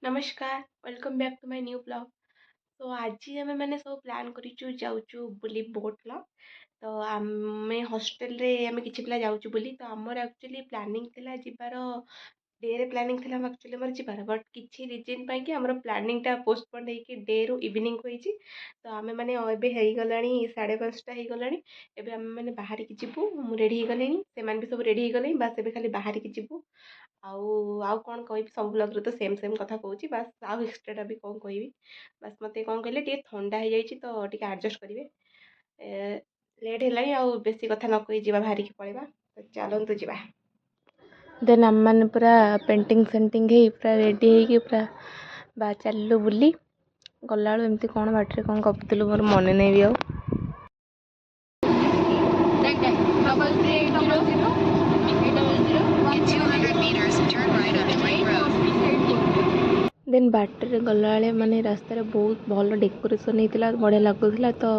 नमस्कार, welcome back to my new blog. तो आज आम मैंने सब प्लान करूँ जाऊँ बुली बोट क्लब। तो आम हॉस्टल रे आम कि पिला जाऊँ बुली तो आमर एक्चुअली प्लानिंग थिला जिबार डे रे प्लानिंग थिला एक्चुअली मोर जिबार बट किछि रीजन पाई कि हमर प्लानिंगटा पोस्टपोन होइकि डे रु इवनिंग होइछि। तो आमे माने एबे हेइ गलानी 5:30 हेइ गलानी। एबे आमे माने बाहर की जिवु मु रेडी हे गलेनी से मान भी सब रेडी हे गले बस एबे खाली बाहर की जिवु। आउ कौन कहबि सब ब्लॉग रे तो सेम सेम कथा कहूँ बस आउ एक्सट्राटा भी कौन कहबि बस मते कौन कहले टे ठंडा हो जाइए तो टे एडजस्ट करेंगे। लेट है आउ बेसी कथा न कही जा बाहर की पड़ेगा तो चलतु जा। देन आम मैंने पूरा पेंटिंग सेंटिंग है पूरा रेडी है पूरा बा चलू बुली गला एमती कौन बाटर कौन गपुलु मोर मन नहीं भी आउ। देन बाटर गला माने रास्तार बहुत भल डेकोरेशन होता बढ़िया लगुला तो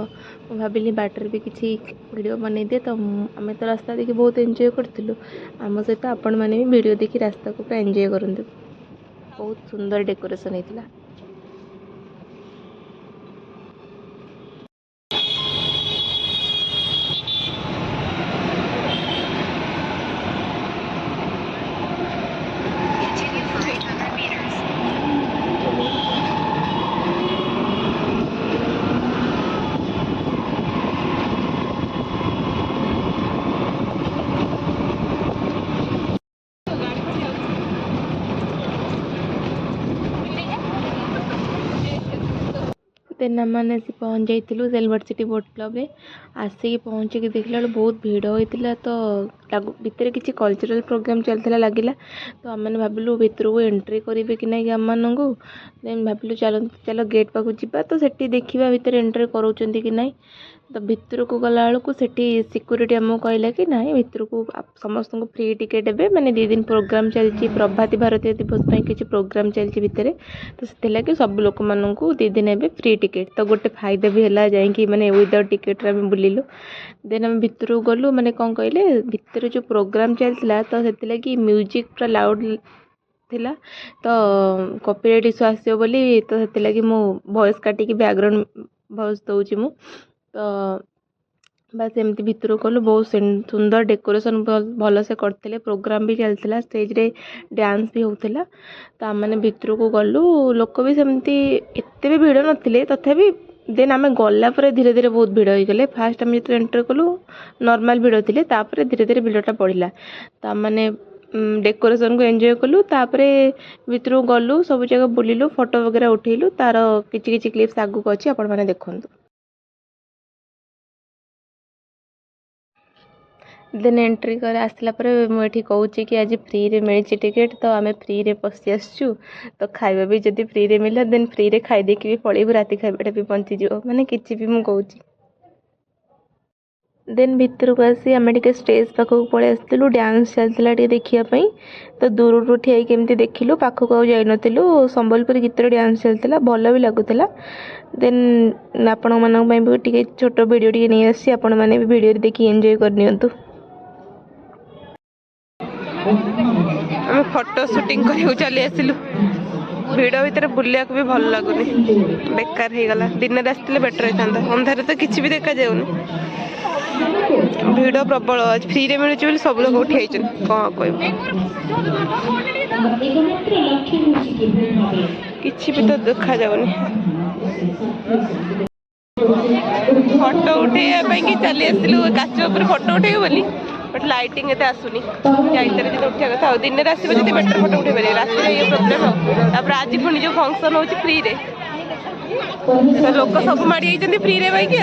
भाविली बाटर भी किसी वीडियो बनई दिए तो आम तो रास्ता देखिए बहुत एंजॉय करूँ आम सहित आपण मैंने भी वीडियो देखी रास्ता को पूरा एंजॉय करूँ। बहुत सुंदर डेकोरेशन होता। देन आम मैंने पहुँच जाइलु सिल्वर सिटी बोट क्लब रे आसिक पहुँचिक देखला बहुत भिड़ होता तो भितर किसी कल्चरल प्रोग्राम चलता लगिला तो आम मैंने भाविलु भितर को एंट्री करेंगे कि ना आम मानू देन भाविलु चलो गेट पाक जा तो सेठी देखा भितर एंट्री कराउछंती कि ना तो भितर को गला बेलू से सिक्यूरीटी आमको कहला कि ना भितर को समस्त को फ्री टिकेट देवे मैंने 2 दिन प्रोग्राम चलती प्रभाती भारतीय दिवस पर किसी प्रोग्राम चलती भितर तो से सब लोक मानू 2 दिन एवं फ्री टिकेट तो गोटे फायदा भी है जाकि मैंने विदाउट टिकेट आम बुलिलु। देन आम भितर गलु मैंने कौन कहले भितर जो प्रोग्राम चलता तो से म्यूजिक पूरा लाउड थिला तो कॉपीराइट इश्यू आसो बोली तो से मो वॉइस काटिकी बैकग्राउंड वॉइस दूची मु तो बस एमती भितर गलु बहुत सुंदर डेकोरेशन भल से करते प्रोग्राम भी चलता स्टेज रे डांस भी होता तो आम मैंने भितर को गलु लोक भी सेमती एते भी भिड़ नथिले तथापि देन आम गला धीरे धीरे बहुत भिड़ हो गले फास्ट आम जो एंटर कलु नॉर्मल भिड़ थे धीरे धीरे भिड़टा बढ़ला तो आम मैंने डेकोरेशन को एंजॉय कलु तापरे भितर गलु सब जगह बुलिलु फोटो वगैरह उठेलु तार किछि किछि क्लिप्स आगु को अच्छी आपण माने देखंतु। देन एंट्री कर आसला मुझे कहूँ कि आज फ्री रे मिली टिकेट तो आम फ्री रे पशि आसचु तो खाଇବା भी जदि फ्री रे मिला देन फ्री रे खाई देकी भी पड़ेबू राति खाइबाटा भी बंचीज माने किसी भी मुझे कहूँ। देन भितर को आसी आम टे स्टेज पाखक पलि आसलु डांस चलता देखापी तो दूर ठिया केमती देखिलु पाखक आउ जाइनु संबलपुरी गीत डांस चलता भल भी लगुला। देन आपण मानी भी टे छोट वीडियो टे नहीं आसी आपण मैंने भी वीडियो देखी एंजॉय करनियंतु। आम फोटो शूटिंग कर चली आसिलु भिड़ भितर बुलिया भी भल लगुनि बेकार हो गला दिन आसते बेटर होता अंधारे तो किसी भी देखा जाऊनि भिड़ प्रबल आज फ्री रे मिलूँ बोली सब लोग उठी कौन कह किसी भी तो देखा जाऊनि फोटो उठे चली आसलु काच उपर फोटो उठे बोली बट लाइटिंग एते आसुनी जाइतरे जे उठिया कथा दिन रे आसीबे जदि बेटर फोटो उठे पारे रात रे ये प्रॉब्लम हो तापर आज पुनी जो फंक्शन होची फ्री रे तो लोक सब माड़ी आइचंदी फ्री रे बाइक आ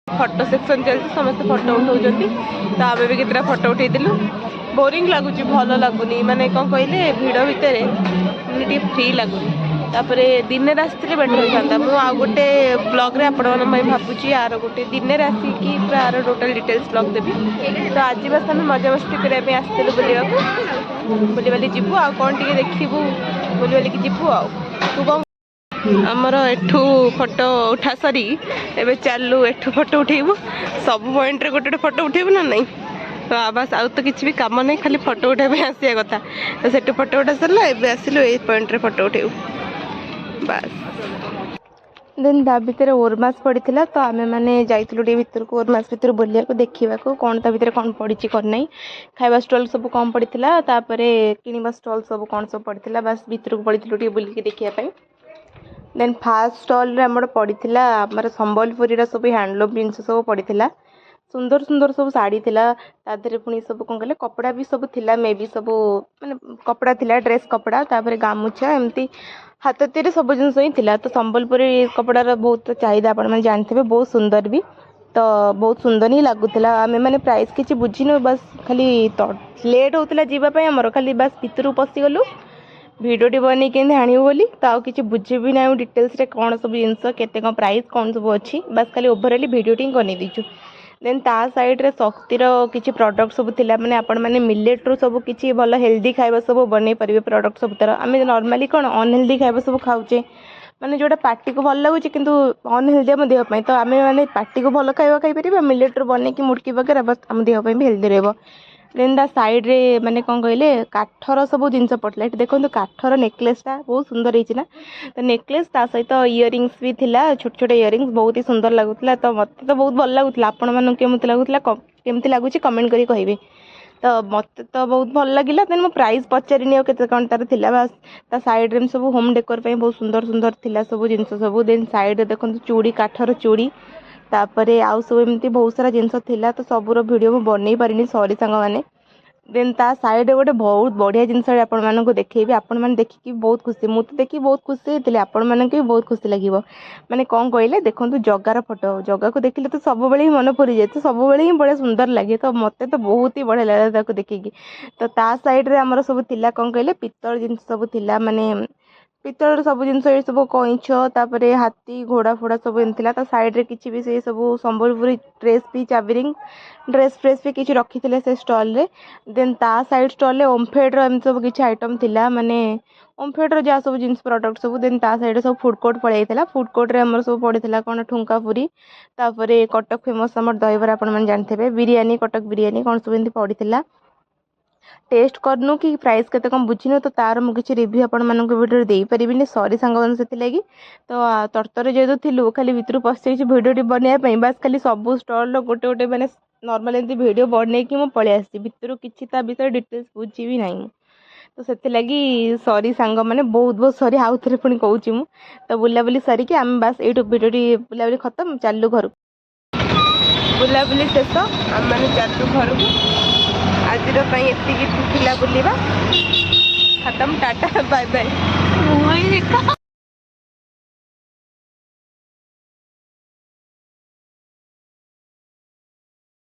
फोटो सेक्शन चलती समस्त फोटो उठाऊँ तो आम भी केतटा फोटो उठेलु बोरिंग लगुच भल लगुनि माने कौन कहले भिड़ भितर टे फ्री लगुनि तापर दिन आसते बेटर होता मुझे आ गोटे ब्लॉग रे आपण भावुची आर गोटे दिन आसिकी पूरा आर टोटल डिटेल्स ब्लॉग देवी तो आज बस आम मजा मस्ती करने आसलु बुलवाक बुली जीवु आ कौन टे देखू बुली जीवु आ तू कौन आमर एठू फोटो उठा सरी एबे चलू एठू फोटो उठेबू सब पॉइंट रे गोटे फोटो उठेबू ना नहीं तो बस आउ तो किसी भी काम नहीं खाली फोटो उठाई आसिया कथा तो सेठू फोटो उठा सरला एबे आसिलु ए पॉइंट रे फोटो उठेबू बस देन ता भितर ओरमास पड़ा तो आम मैंने जाइलु भितर को ओरमास भितर बुलिया देखा कौन ता भितर कौन पड़ी कौन नहीं खाଇବା स्टॉल सब कौन पड़ा तापर किणवा स्टॉल सब कौन सब पड़ा बस भितर को पड़ी बुलिक देखापी देन फास्ट स्टॉल रे हमर पड़ा आमर संबलपुरी सब हैंडलूम जिनस सब पड़ा सुंदर सुंदर सब शाढ़ी थिला तादरे पुणी सब कौन कहले कपड़ा भी सब थिला मे भी सब माने कपड़ा थिला ड्रेस कपड़ा तापर गामुछा एमती हाथ तीर सब जिन ही थिला तो संबलपुरी कपड़ार बहुत चाहिदा आपण मैंने जानते बहुत सुंदर भी तो बहुत सुंदर ही लगुला आम मैंने प्राइस किसी बुझीनु बस खाली लेट होता जावाई आमर खाली बस भितर पशिगलु भिडियोटी बन के आणिबू बोली तो आउ किसी बुझे भी ना डिटेल्स रे कौन सब जिनस केते कौन प्राइस कौन सब अच्छी बस खाली ओभरअली भिडियोटी बन दीचु देन ता साइड रे शक्तिर किसी प्रोडक्ट सब थिला माने आपण माने मिलेट रो सब किसी भल हेल्दी खाଇବା सब बनै परिबे प्रोडक्ट सब तर आमे नॉर्मली कोन अनहेल्दी खाଇବା सब खाउचे माने जोटा पार्टी को भल लागुचे किंतु अनहेल्दी हम देह पई तो आमे माने पार्टी को भल खाଇବା खाइ परिबे मिलेट रो बनै कि मुडकी वगैरह बस हम देह पई भी हेल्दी रहबो देन दा साइड रे माने कोन कहले काठर सब जिंस पटला एट देखो काठर नेकलेस टा बहुत सुंदर होइछि ना तो नेकलेस ता सहित इयरिंग्स भी थिला छोट छोट इयरिंग्स बहुत ही सुंदर लगुतला तो मते तो बहुत भल लगुतला आपण मानन केमति लगुतला केमति लागुछि कमेंट करी कहबे तो मते तो बहुत भल लागिला देन मो प्राइस पचारिनी केते कोन तार थिला बस ता साइड रे सब होम डेकोर पई बहुत सुंदर सुंदर थिला सब जिंस सब देन साइड रे देखो चूड़ी काठर चूड़ी तापर आउ सब एमती बहुत सारा जिनस थिला तो सबूर वीडियो मु बनै पारिनी सॉरी सांग माने देन ता साइड गोटे बहुत बढ़िया जिनस आपण मानक देखेबी आपण माने देखिकी बहुत खुशी मु तो देखी बहुत खुशी होती आपण मानक भी बहुत खुशी लगे माने कौन कहले देखो जगार फोटो जगह को देखिले तो सब बेले ही मन पड़ी जाए तो सब बेले ही बड़े सुंदर लगे तो मते तो बहुत ही बढ़िया लगे ताको देखिकी तो ता साइड रे हमर सब थिला कौन कहले पित्तल जिनस सब थिला माने पित्तल सब जिनस ये सब कईछ तापर हाथी घोड़ा फोड़ा सब एमथिला तो साइड रे किछि भी से सब संबलपुरी ड्रेस भी चाबिरिंग ड्रेस फ्रेस भी किछि रखिथिले से स्टॉल रे देन ता साइड स्टॉल रे ओमफेड रो एम सब किछि आइटम थिला माने ओमफेड रो जा सब जिनस प्रोडक्ट सब देन ता साइड सब फूड कोर्ट पळैथिला फूड कोर्ट रे हमर सब पड़िथिला कोन ठुंका पुरी तापर कटक फेमस हमर दहीबरा आपण मन जानथेबे बिरयानी कटक बिरयानी कोन सब एंती पड़िथिला टेस्ट करनु कि प्राइस केते कम बुझिनु तो तार मु किछि रिव्यू आपण मानक वीडियो देई परिबिनी सॉरी सांगवन सेति लागि तो तरतर जेदो थिलु खाली भितरु पसि छि वीडियोटी बनिया पई बस खाली सब स्टॉल रो गोटे गोटे माने नॉर्मल एंती वीडियो बनै कि मु पळे आसी भितरु किछि ता विषय डिटेल्स बुझी भी नाही तो सेति लागि सॉरी सांग माने बहुत बहुत सॉरी आउ थरे पुनी कहूची मु तो बुलाबुली सरी कि हम बस एटु वीडियोटी बुलाबुली खत्म चालू घर बुलाबुली शेष हम माने चालू घर आज एतिकी थिला बुलिबा खत्म टाटा बाय बाय।